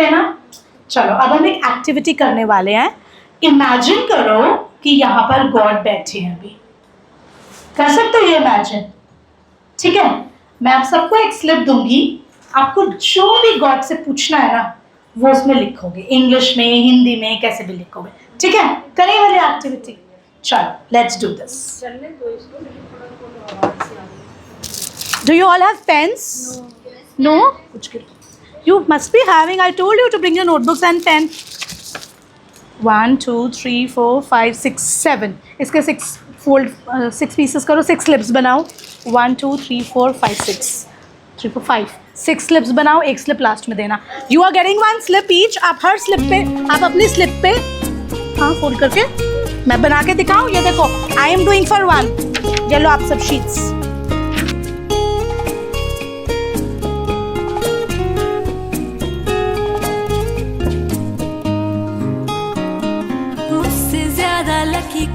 थे ना। चलो अब हम एक एक्टिविटी करने वाले हैं। इमेजिन करो कि यहाँ पर गॉड बैठे हैं अभी, कर सकते हो ये इमेजिन? ठीक है, मैं आप सबको एक स्लिप दूंगी, आपको जो भी गॉड से पूछना है ना वो उसमें लिखोगे, इंग्लिश में, हिंदी में, कैसे भी लिखोगे। ठीक है, करें वाली एक्टिविटी। चलो let's do this. Do you all have pens? No? कुछ कर, you must be having, I told you to bring your notebooks and pen. 1 2 3 4 5 6 7, इसके 6 फोल्ड 6 पीसेस करो, 6 स्लिप्स बनाओ। 1 2 3 4 5 6 3 4 5 6 स्लिप्स बनाओ, एक स्लिप लास्ट में देना। You are getting 1 slip each. आप हर स्लिप पे, आप अपनी स्लिप पे हाँ फोल्ड करके, मैं बना के दिखाऊं, ये देखो आई एम डूइंग फॉर 1। ये लो आप सब शीट्स।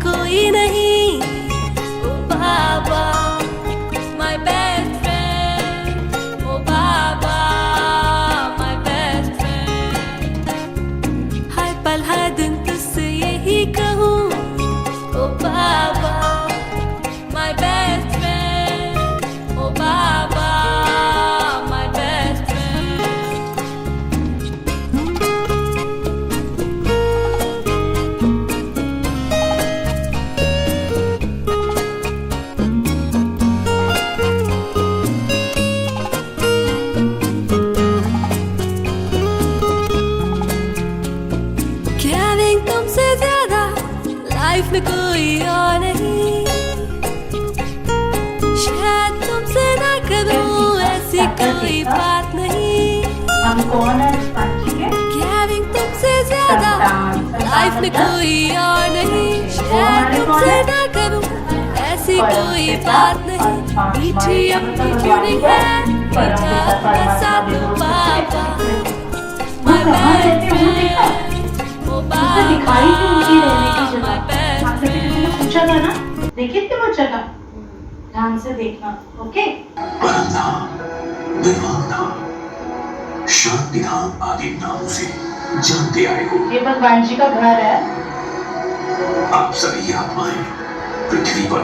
कोई नहीं, oh Baba my best friend, oh Baba my best friend. हर पल हर दिन तुझसे यही कहूँ, oh Baba my best friend, oh Baba my best friend. Life में कोई और नहीं, शायद तुमसे ना करूं ऐसी कोई बात नहीं। हम कौन है? कैविंग तुमसे ज्यादा लाइफ में कोई और नहीं, शायद तुमसे ना करूं ऐसी कोई बात नहीं। मीठी अपनी ट्यूनिंग है, मीठा अपना साथ Baba my best friend, oh Baba my best. पूछा था ना, देखिए थे वो जगह, ध्यान से देखना। ओके, शांति धाम आदि नामों से जानते आए हो। ये भगवान जी का घर है। आप सभी आत्माएं पृथ्वी पर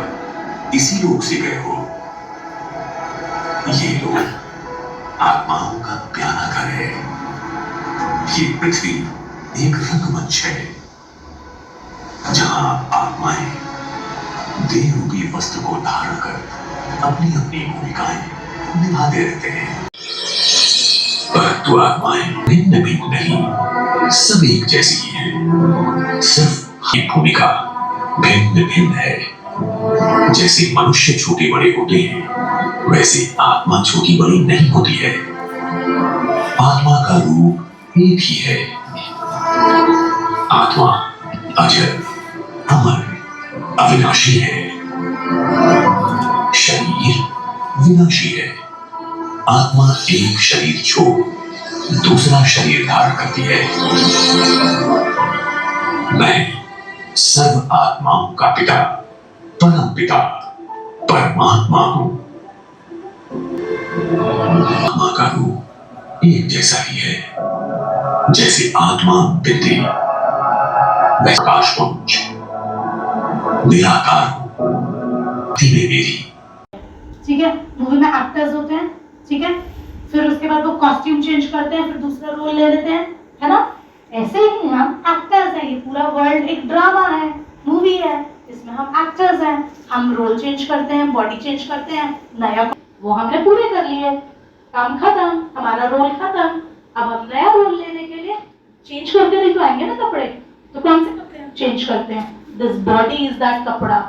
इसी लोक से गए हो। ये लोक आत्माओं का प्यारा घर है। ये पृथ्वी एक रंगमंच है जहां आत्माएं देह रूपी वस्त्र को धारण कर अपनी अपनी भूमिकाएं निभाते रहते हैं। परंतु आत्माएं भिन्न भिन्न नहीं, सब एक जैसी ही हैं। सिर्फ ये भूमिका भिन्न भिन्न है। जैसे मनुष्य छोटे बड़े होते हैं, वैसे आत्मा छोटी बड़ी नहीं होती है। आत्मा का रूप एक ही है। आत्मा अजर, अमर, अविनाशी है। शरीर विनाशी है। आत्मा एक शरीर छोड़ दूसरा शरीर धारण करती है। मैं सर्व आत्माओं का पिता, परम पिता, परमात्मा हूं। आत्मा का रूप एक जैसा ही है। जैसे आत्मा बिंदी, वैसे आकाशपुंज निराकार मेरी। ठीक है, मूवी में एक्टर्स होते हैं, ठीक है, फिर उसके बाद वो कॉस्ट्यूम चेंज करते हैं, फिर दूसरा रोल ले लेते हैं, है ना? ऐसे ही हम एक्टर्स हैं। ये पूरा वर्ल्ड एक ड्रामा है, मूवी है, इसमें हम एक्टर्स हैं। हम रोल चेंज करते हैं, बॉडी चेंज करते हैं, नया वो हमने पूरे कर लिए, काम खत्म, हमारा रोल खत्म। अब हम नया रोल लेने के लिए चेंज करके नहीं तो आएंगे ना कपड़े, तो कौन से कपड़े हम चेंज करते हैं? दिस बॉडी इज दैट कपड़ा,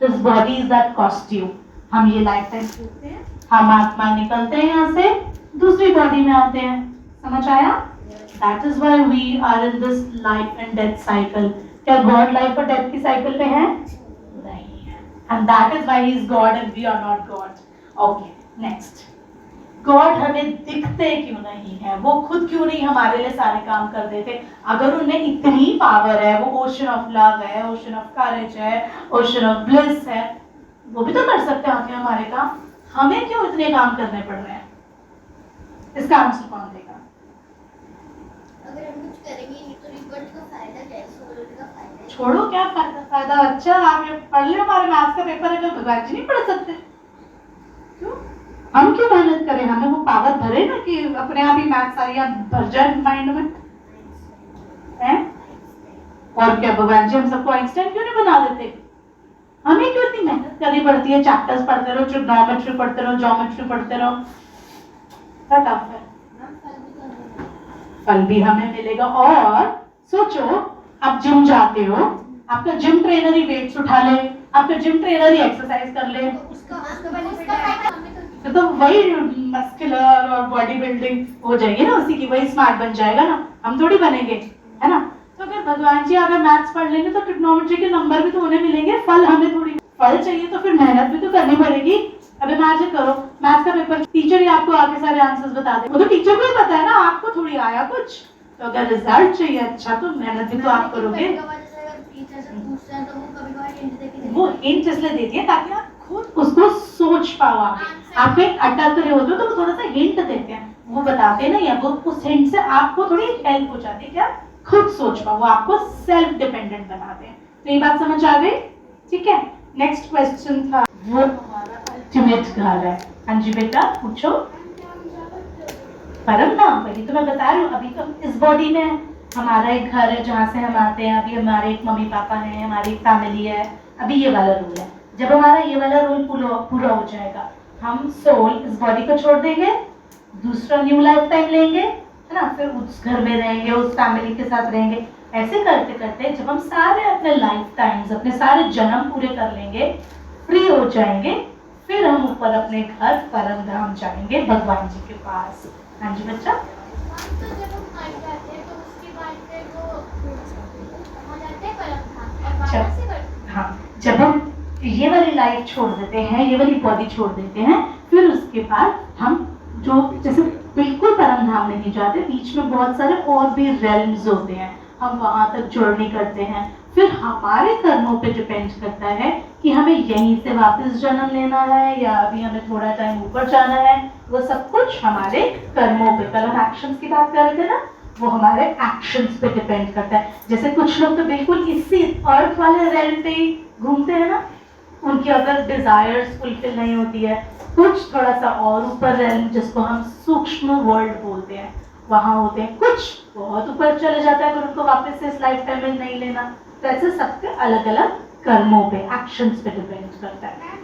this body is that costume. हम ये लाइफ टाइम सोचते हैं, हम आत्मा निकलते हैं यहाँ से, दूसरी बॉडी में आते हैं। समझ आया? That is why we are in this life and death cycle. क्या God life और death की cycle में है? नहीं है। And that is why He is God and we are not God. Okay, next. God हमें दिखते क्यों नहीं है? वो खुद क्यों नहीं हमारे लिए सारे काम कर देते? अगर उनमें इतनी पावर है, वो ओशन ऑफ लव है, ओशन ऑफ करेज है, ओशन ऑफ ब्लिस है, वो भी तो कर सकते हैं आके हमारे काम। हमें क्यों इतने काम करने पड़ रहे हैं? इसका आंसर कौन देगा? करेंगे नहीं तो रिबर्ट का फायदा क्या है, सोलर का फायदा है। छोड़ो क्या फायदा। अच्छा आप ये पढ़ ले, हमारे मैथ्स का पेपर है, भगवान जी नहीं पढ़ सकते? क्यों हम क्यों मेहनत करें? हमें वो पावर भरे ना कि अपने आप ही मैथ्स सारी भर जाए माइंड में हैं? और क्या भगवान जी हम सबको आइंस्टाइन क्यों नहीं बना देते? हमें क्यों इतनी मेहनत करनी पड़ती है? चैप्टर्स पढ़ते रहो, ट्रिग्नोमेट्री पढ़ते रहो, ज्योमेट्री पढ़ते रहो, क्या टफ है। फल भी हमें मिलेगा। और सोचो आप जिम जाते हो, आपका जिम ट्रेनर ही वेट्स उठा ले, आपका जिम ट्रेनर ही एक्सरसाइज कर ले, उसका फायदा हमें तो वही मस्कुलर और बॉडी बिल्डिंग हो जाएगी ना उसी की, वही स्मार्ट बन जाएगा ना, हम थोड़ी बनेंगे, है ना। तो अगर भगवान जी अगर मैथ्स पढ़ लेंगे तो ट्रिग्नोमेट्री के नंबर भी तो उन्हें मिलेंगे, फल हमें थोड़ी। फल चाहिए तो फिर मेहनत भी तो करनी पड़ेगी। अब इमेजिन करो मैथ्स का पेपर, टीचर ही आपको आके सारे आंसर्स बता दे, वो तो टीचर को ही पता है ना, आपको थोड़ी आया कुछ। तो अगर रिजल्ट चाहिए अच्छा तो मेहनत भी तो आप करोगे। वो हिंट इसलिए देती है ताकि आप खुद उसको सोच पाओ। आप एक अटक कर रहे होते हो तो वो थोड़ा सा हिंट देते हैं, वो बताते नहीं है, वो उस हिंट से आपको थोड़ी हेल्प हो जाती है, क्या खुद सोच पाओ, वो आपको सेल्फ डिपेंडेंट बनाते हैं। तो ये बात समझ आ गई? ठीक है। नेक्स्ट क्वेश्चन था, वो हमारा अल्टीमेट घर है। हाँ जी बेटा पूछो। परम नाम, वही तो मैं बता रही हूँ, अभी तो इस बॉडी में हमारा एक घर है जहाँ से हम आते हैं, अभी हमारे एक मम्मी पापा हैं, हमारी फैमिली है, अभी ये वाला रोल है। जब हमारा ये वाला रोल पूरा हो जाएगा, हम सोल इस बॉडी को छोड़ देंगे, दूसरा न्यू लाइफ टाइम लेंगे, है ना, फिर उस घर में रहेंगे, उस फैमिली के साथ रहेंगे। ऐसे करते करते जब हम सारे अपने लाइफ टाइम्स, अपने सारे जन्म पूरे कर लेंगे, फ्री हो जाएंगे, फिर हम ऊपर अपने घर परम धाम जाएंगे, भगवान जी के पास। हाँ जी बच्चा। तो जब हम मर जाते हैं तो उसके बाद फिर वो वहाँ जाते हैं परम धाम और वहाँ से करते हैं। हाँ, जब हम ये वाली लाइफ छोड़ देते हैं, ये वाली बॉडी छोड़ देते हैं, फिर उसके बाद हम जो जैसे बिल्कुल परम धाम नहीं जाते, बीच में बहुत सारे और भी रेल्म्स होते हैं, हम वहां तक जर्नी करते हैं। फिर हमारे कर्मों पे डिपेंड करता है कि हमें यहीं से वापस जन्म लेना है या अभी हमें थोड़ा टाइम ऊपर जाना है। वो सब कुछ हमारे कर्मों पे, कल हम एक्शंस की बात कर रहे थे ना, वो हमारे एक्शंस पे डिपेंड करता है। जैसे कुछ लोग तो बिल्कुल इसी अर्थ वाले रेल पे ही घूमते हैं ना, उनकी अगर डिजायर्स फुलफिल नहीं होती है, कुछ थोड़ा सा और ऊपर रेल जिसको हम सूक्ष्म वर्ल्ड बोलते हैं वहां होते हैं, कुछ बहुत ऊपर चले जाता है अगर उनको वापस से इस लाइफ टाइम में नहीं लेना। तो ऐसे सबके अलग अलग कर्मों पे, एक्शंस पे डिपेंड करता है।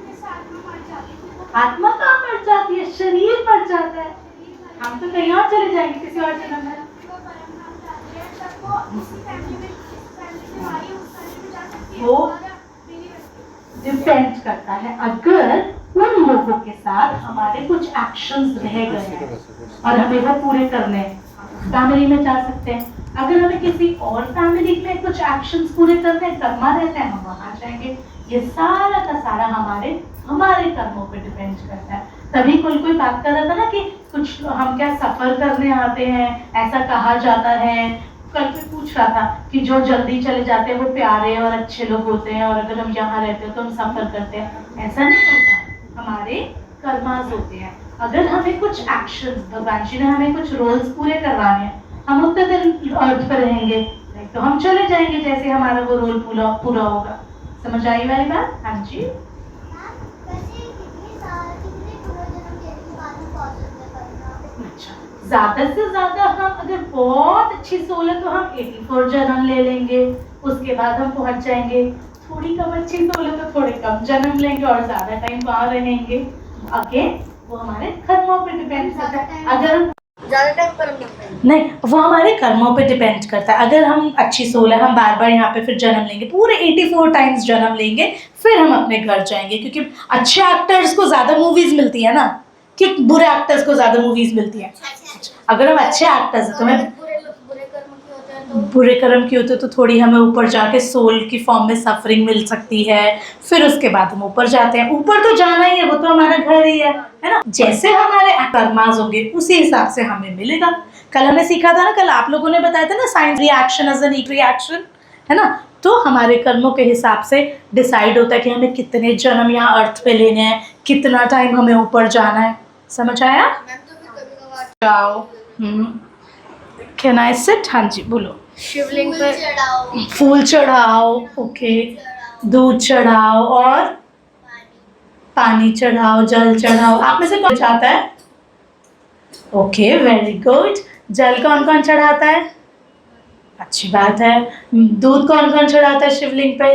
आत्मा कहाँ मर जाती है? शरीर मर जाता है। हम तो कहीं और चले जाएंगे किसी और जन्म में। वो डिपेंड करता है, अगर उन लोगों के साथ हमारे कुछ एक्शंस रह गए हैं और हमें वो पूरे करने हैं, फैमिली में जा सकते हैं। अगर हमें किसी और फैमिली में कुछ एक्शंस पूरे करने हैं, कर्मा रहते हैं, हम वहां जाएंगे। ये सारा का सारा हमारे कर्मों पे डिपेंड करता है। तभी कोई बात कर रहा था ना कि कुछ हम क्या सफर करने आते हैं, ऐसा कहा जाता है। कल पे पूछ रहा था कि जो जल्दी चले जाते हैं वो प्यारे और अच्छे लोग होते हैं, और अगर हम यहाँ रहते हैं तो हम सफर करते हैं। ऐसा नहीं होता, हमारे कर्मास होते हैं। अगर हमें कुछ एक्शंस, भगवान जी ने हमें कुछ रोल्स पूरे करवाने हैं, हम उतने दिन अर्थ पर रहेंगे, तो हम चले जाएंगे जैसे हमारा वो रोल पूरा होगा। समझ आई वाली बात? हाँ जी। अच्छा, ज्यादा से ज्यादा हम अगर बहुत अच्छी सोल है तो हम 84 जन्म ले लेंगे, उसके बाद हम पहुंच जाएंगे। थोड़ी कम अच्छी सोल है तो थोड़े कम जन्म लेंगे और ज्यादा टाइम वहां रहेंगे। अगेन वो हमारे कर्मों पे डिपेंड करता है। अगर ज़्यादा टाइम परम नहीं, वो हमारे कर्मों पे डिपेंड करता है। अगर हम अच्छी सोल है, हम बार बार यहाँ पे फिर जन्म लेंगे, पूरे 84 टाइम्स जन्म लेंगे, फिर हम अपने घर जाएंगे। क्योंकि अच्छे एक्टर्स को ज़्यादा मूवीज मिलती है ना, कि बुरे एक्टर्स को ज़्यादा मूवीज मिलती है। अगर हम अच्छे एक्टर्स हैं तो हमें बुरे कर्म की होते तो थोड़ी हमें ऊपर जाके सोल की फॉर्म में सफरिंग मिल सकती है। फिर उसके बाद हम ऊपर जाते हैं। ऊपर तो जाना ही है, वो तो हमारा घर ही है ना। जैसे हमारे कर्मास होंगे उसी हिसाब से हमें मिलेगा। कल हमने सीखा था ना, कल आप लोगों ने बताया था ना, science reaction as an reaction, है ना। तो हमारे कर्मों के हिसाब से डिसाइड होता है कि हमें कितने जन्म यहाँ अर्थ पे लेने हैं, कितना टाइम हमें ऊपर जाना है। समझ आया? जाओ। Can I sit? हाँ जी बोलो। शिवलिंग फूल पर चढ़ाओ, फूल चढ़ाओ, ओके, दूध चढ़ाओ और पानी चढ़ाओ, जल चढ़ाओ। आप में से कौन चाहता है? Okay, very good. जल कौन कौन चढ़ाता है? अच्छी बात है। दूध कौन कौन चढ़ाता है शिवलिंग पे?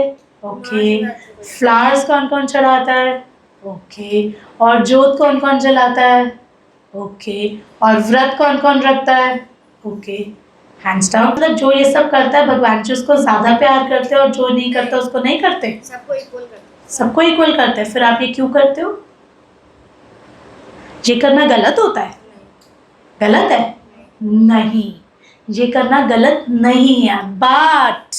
ओके। फ्लावर्स कौन कौन चढ़ाता है? ओके। और जोत कौन कौन जलाता है? ओके। और व्रत कौन कौन रखता है? ओके। Hands down. मतलब जो ये सब करता है भगवान जी उसको ज्यादा प्यार करते हैं और जो नहीं करता उसको नहीं करते? सबको इक्वल करते हैं। सबको इक्वल करते हैं। फिर आप ये क्यों करते हो? ये करना गलत होता है? गलत है? नहीं, ये करना गलत नहीं है। बट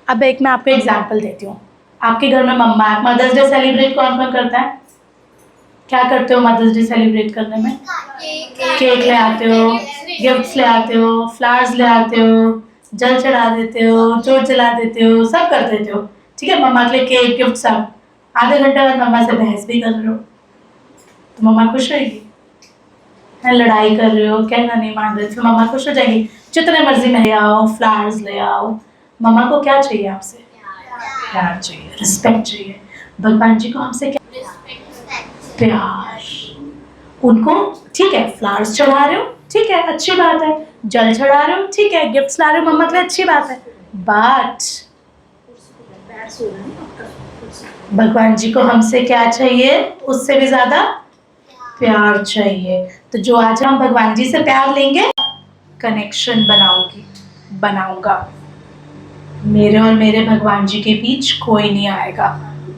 अब एक मैं आपको एग्जांपल देती हूँ। आपके घर में मम्मा है, मदर्स डे सेलिब्रेट कौन कौन करता है? क्या करते हो मदर्स डे सेलिब्रेट करने में? केक ले आते हो, गिफ्ट्स ले आते हो, फ्लावर्स ले आते हो, जल चढ़ा देते हो, जोत जला देते हो, सब कर देते हो। ठीक है, मम्मा के लिए केक गिफ्ट सब। आधे घंटे बाद मम्मा से बहस भी कर रहे हो तो मम्मा खुश रहेगी? लड़ाई कर रहे हो, कहना नहीं मान रहे, फिर मम्मा खुश हो जाएगी। जितने मर्जी में ले आओ, फ्लावर्स ले आओ। मम्मा को क्या चाहिए आपसे? प्यार चाहिए, रिस्पेक्ट चाहिए। भगवान जी को हमसे क्या? प्यार। उनको ठीक है, फ्लावर्स चढ़ा रहे हो, ठीक है, अच्छी बात है। जल चढ़ा रहे हो, ठीक है, गिफ्ट्स ला रहे हो मम्मा के लिए, अच्छी बात है। बट भगवान जी को हमसे क्या चाहिए? उससे भी ज्यादा प्यार चाहिए। तो जो आज हम भगवान जी से प्यार लेंगे, कनेक्शन बनाऊंगा। मेरे और मेरे भगवान जी के बीच कोई नहीं आएगा।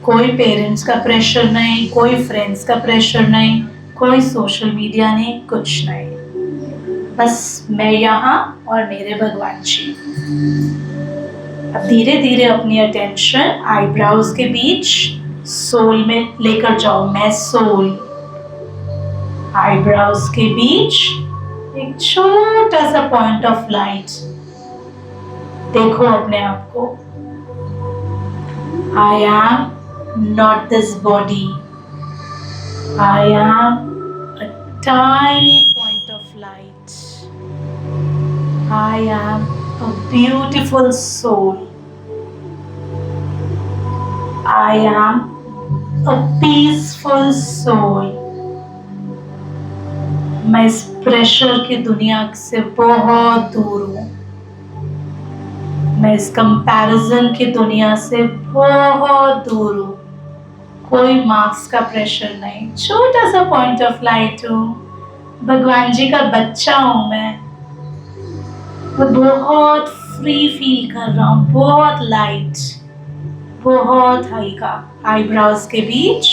कोई पेरेंट्स का प्रेशर नहीं, कोई फ्रेंड्स का प्रेशर नहीं, कोई सोशल मीडिया नहीं, कुछ नहीं। बस मैं यहाँ और मेरे भगवान जी। अब धीरे धीरे अपनी अटेंशन आईब्राउज के बीच सोल में लेकर जाओ। मैं सोल, आईब्राउज के बीच एक छोटा सा पॉइंट ऑफ लाइट। देखो अपने आप को। I am not this body, I am a tiny point of light, I am a beautiful soul, I am a peaceful soul. मैं इस प्रेशर की दुनिया से बहुत दूर हूँ। मैं इस कंपैरिजन की दुनिया से बहुत दूर हूँ। कोई मार्क्स का प्रेशर नहीं, छोटा सा पॉइंट ऑफ लाइट हूँ। भगवान जी का बच्चा हूँ मैं बहुत फ्री फील कर रहा हूँ, बहुत लाइट, बहुत हल्का। आईब्राउज के बीच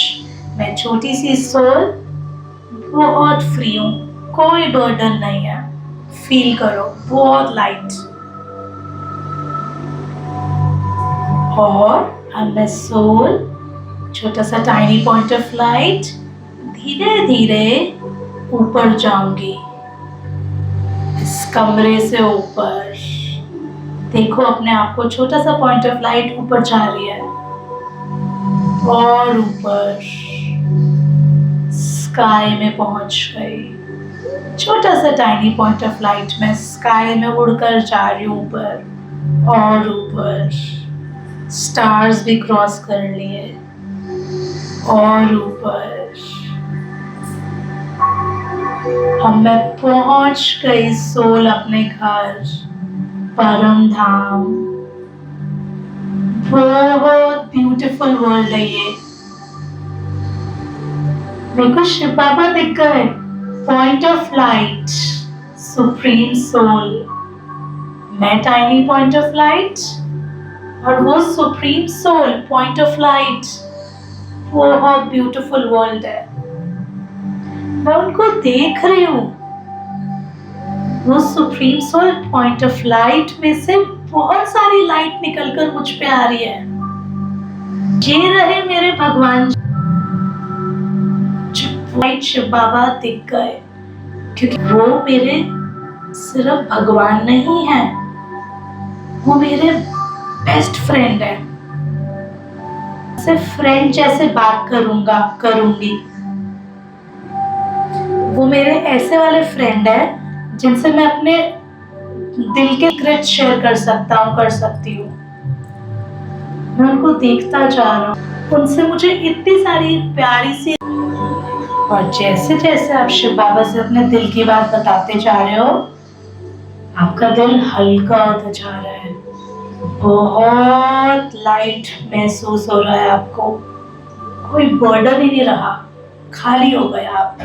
मैं छोटी सी सोल, बहुत फ्री हूँ, कोई बर्डन नहीं है। फील करो, बहुत लाइट। और अब मैं सोल, छोटा सा टाइनी पॉइंट ऑफ लाइट, धीरे धीरे ऊपर जाऊंगी इस कमरे से ऊपर। देखो अपने आप को, छोटा सा पॉइंट ऑफ लाइट ऊपर जा रही है और ऊपर स्काई में पहुंच गई। छोटा सा टाइनी पॉइंट ऑफ लाइट में स्काई में उड़कर जा रही हूँ ऊपर और ऊपर। स्टार्स भी क्रॉस कर लिए और ऊपर। अब मैं पहुंच गई सोल अपने घर, परम धाम। बहुत ब्यूटीफुल वर्ल्ड है ये। मेरे को शिव बाबा दिख गए, point of light, supreme soul. मैं टाइनी पॉइंट ऑफ लाइट और वो supreme soul point of light. बहुत ब्यूटीफुल वर्ल्ड है। मैं उनको देख रही हूँ। वो supreme soul point of light में से बहुत सारी लाइट निकलकर मुझ पे आ रही है। ये रहे मेरे भगवान लाइट। शिव बाबा दिख गए, क्योंकि वो मेरे सिर्फ भगवान नहीं है, वो मेरे बेस्ट फ्रेंड है। सिर्फ फ्रेंड जैसे बात करूंगी। वो मेरे ऐसे वाले फ्रेंड है जिनसे मैं अपने दिल के सीक्रेट शेयर कर सकता हूँ, कर सकती हूँ। मैं उनको देखता जा रहा हूँ, उनसे मुझे इतनी सारी प्यारी सी, और जैसे जैसे आप शिव बाबा से अपने दिल की बात बताते जा रहे हो, आपका दिल हल्का होता जा रहा है, बहुत लाइट महसूस हो रहा है आपको, कोई बर्डन ही नहीं रहा, खाली हो गए आप।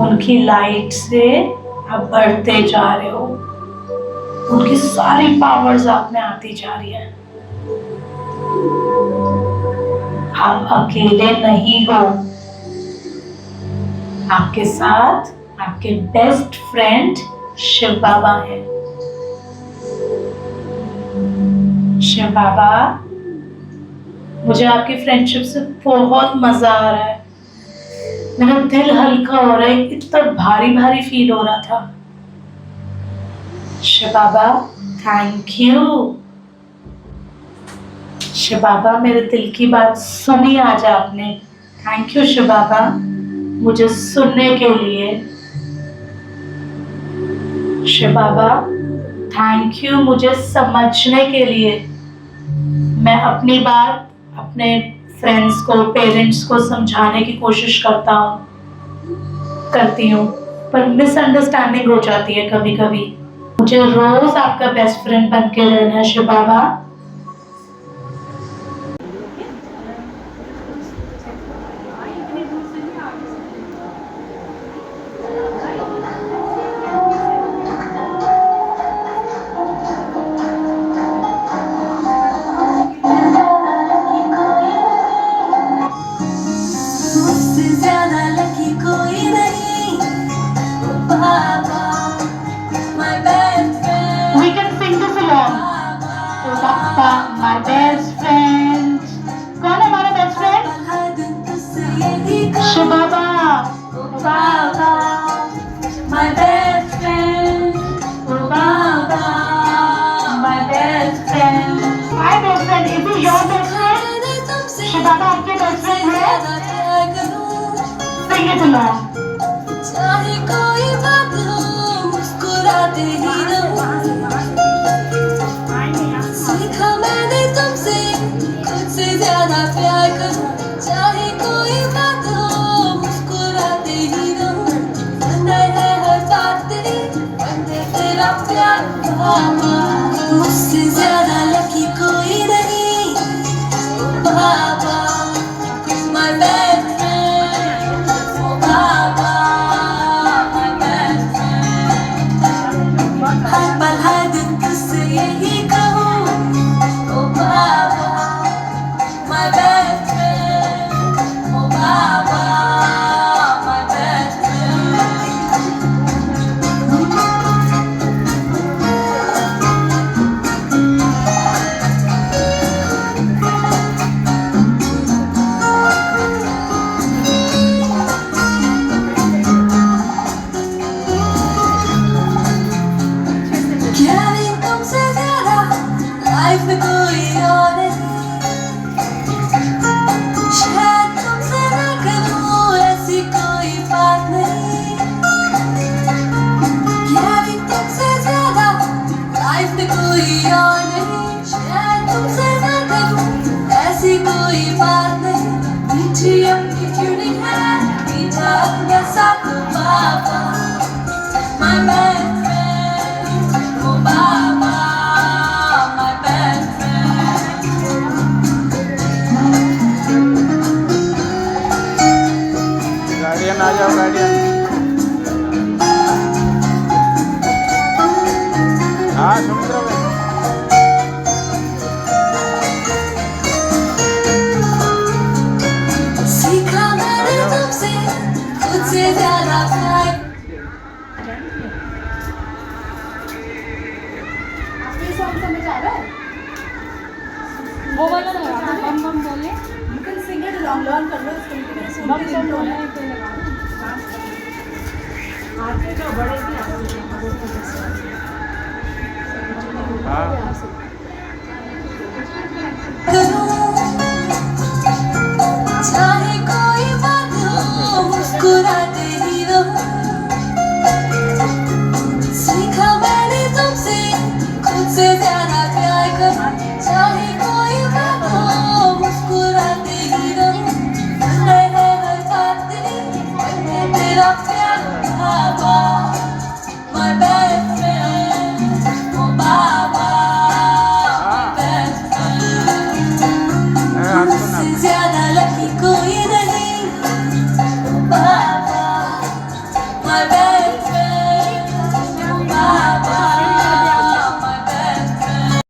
उनकी लाइट से आप बढ़ते जा रहे हो, उनकी सारी पावर्स आप में आती जा रही है। आप अकेले नहीं हो, आपके साथ आपके बेस्ट फ्रेंड शिव बाबा हैं। शिव बाबा, मुझे आपकी फ्रेंडशिप से बहुत मजा आ रहा है, मेरा दिल हल्का हो रहा है, इतना भारी भारी फील हो रहा था। शिव बाबा थैंक यू। शिव बाबा, मेरे दिल की बात सुनी आज आपने, थैंक यू शिव बाबा मुझे सुनने के लिए। शिव बाबा थैंक यू मुझे समझने के लिए। मैं अपनी बात अपने फ्रेंड्स को, पेरेंट्स को समझाने की कोशिश करती हूँ, पर मिसअंडरस्टैंडिंग हो जाती है कभी कभी। मुझे रोज आपका बेस्ट फ्रेंड बन के रहना है शिव बाबा। We can sing this along. O Baba, my best friend. कौन है हमारा बेस्ट फ्रेंड? शिव बाबा। ओ बाबा, my best friend. ओ Baba, my best friend. My best friend, is he your best friend? Shiv Baba आपके बेस्ट फ्रेंड है? Sing it along. चाहे कोई बात हो मुस्कुराते ही रहूं, सीखा मैंने तुमसे खुद से ज्यादा प्यार करूं। चाहे कोई बात हो मुस्कुराते ही रहूं, अंदर है हर बात तेरी, अंदर तेरा प्यार बाबा। मुझसे ज्यादा लकी कोई नहीं बाबा, my best friend, oh Baba, my best friend। हर पल हर दिन तुझसे यही कहूँ, oh Baba, my best friend, oh Baba, my best Caring तुमसे ज्यादा लाइफ में कोई और नहीं, शायद तुमसे ना करूँ ऐसी कोई बात नहीं। Caring तुमसे ज्यादा लाइफ में कोई और नहीं, शायद तुमसे ना करूँ ऐसी कोई बात नहीं। मीठी अपनी ट्यूनिंग है, मीठा अपना साथ Baba, my best friend, oh Baba, my best friend। Guardian आ जाओ, गार्डियन। हाँ सुमित्रा भाई। सीखा मैंने तुमसे खुद से ज्यादा प्यार। वो वाला लगा दो, बम बम बोले You can sing it along, learn कर लो इसको, मेरे सुन बम के बम सुन लो। बोले पे लगा दो। आते जो बड़े भी आते हैं तुझसे ज्यादा प्यार करूं, चाहे कोई बात हो, मुस्कुराते ही रहूं। मैं है हर बात तेरी, मैं तेरा प्यार बाबा, my best friend.